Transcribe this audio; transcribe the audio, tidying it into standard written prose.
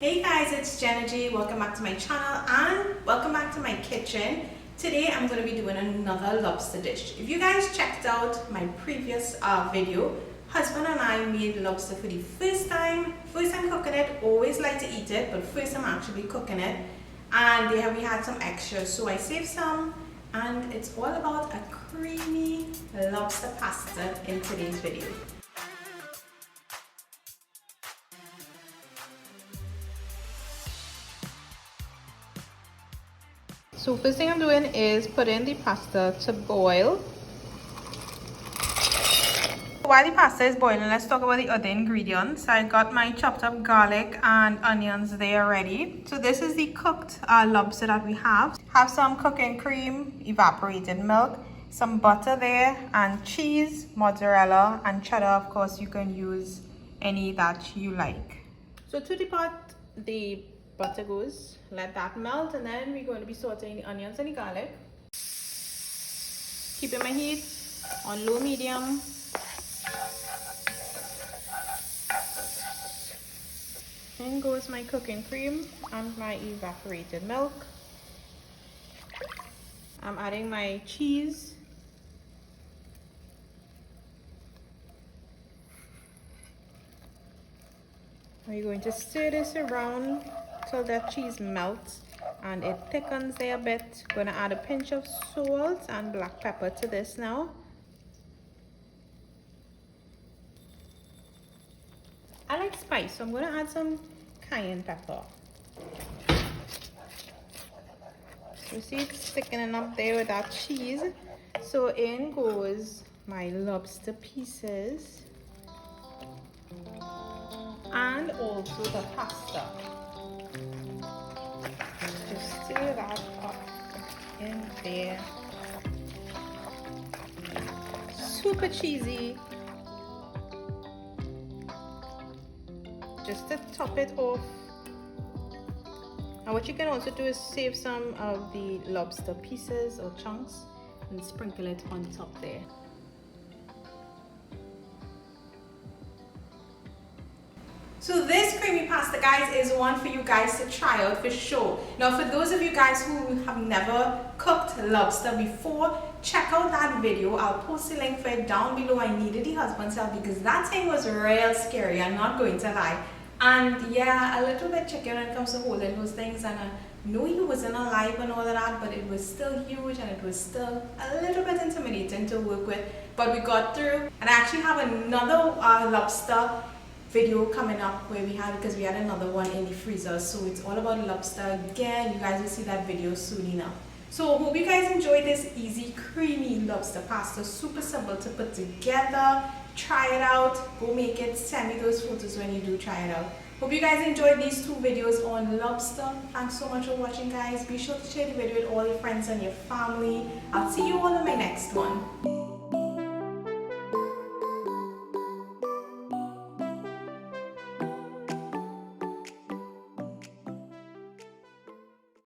Hey guys, it's Jenna G. Welcome back to my channel and welcome back to my kitchen. Today I'm going to be doing another lobster dish. If you guys checked out my previous video, husband and I made lobster for the first time. First time cooking it, always like to eat it, but first time actually cooking it. And we had some extras, so I saved some, and it's all about a creamy lobster pasta in today's video. So first thing I'm doing is putting the pasta to boil. While the pasta is boiling, let's talk about the other ingredients. I got my chopped up garlic and onions there ready. So this is the cooked lobster that we have. Have some cooking cream, evaporated milk, some butter there, and cheese, mozzarella, and cheddar. Of course, you can use any that you like. So to the pot, the butter goes, let that melt, and then we're going to be sauteing the onions and the garlic. Keeping my heat on low medium. In goes my cooking cream and my evaporated milk. I'm adding my cheese. We're going to stir this around till that cheese melts and it thickens there a bit. Going to add a pinch of salt and black pepper to this now. I like spice, so I'm going to add some cayenne pepper. You see it's thickening up there with that cheese. So in goes my lobster pieces and also the pasta. Just stir that up in there. Super cheesy. Just to top it off. And what you can also do is save some of the lobster pieces or chunks and sprinkle it on top there. So this creamy pasta, guys, is one for you guys to try out for sure. Now, for those of you guys who have never cooked lobster before, check out that video. I'll post a link for it down below. I needed the husband's help because that thing was real scary, I'm not going to lie. And yeah, a little bit tricky when it comes to holding those things, and I know he wasn't alive and all of that, but it was still huge and it was still a little bit intimidating to work with, but we got through. And I actually have another lobster video coming up where because we had another one in the freezer, so it's all about lobster again. You guys will see that video soon enough. So hope you guys enjoyed this easy creamy lobster pasta. Super simple to put together. Try it out, go make it, send me those photos when you do try it out. Hope you guys enjoyed these two videos on lobster. Thanks so much for watching, guys. Be sure to share the video with all your friends and your family. I'll see you all in my next one.